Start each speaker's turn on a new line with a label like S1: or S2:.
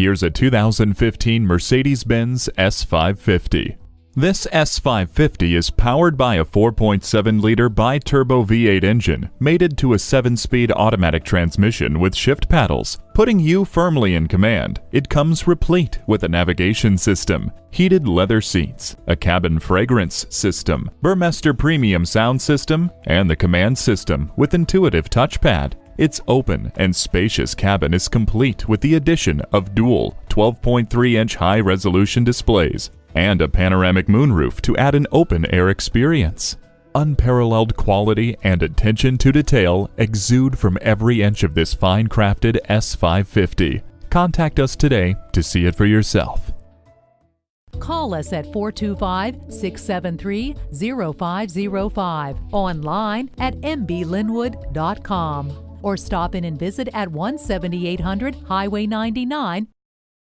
S1: Here's a 2015 Mercedes-Benz S550. This S550 is powered by a 4.7-liter bi-turbo V8 engine mated to a 7-speed automatic transmission with shift paddles, putting you firmly in command. It comes replete with a navigation system, heated leather seats, a cabin fragrance system, Burmester premium sound system, and the command system with intuitive touchpad. Its open and spacious cabin is complete with the addition of dual 12.3-inch high-resolution displays and a panoramic moonroof to add an open-air experience. Unparalleled quality and attention to detail exude from every inch of this fine-crafted S550. Contact us today to see it for yourself.
S2: Call us at 425-673-0505, online at mblynnwood.com, or stop in and visit at 17800 Highway 99,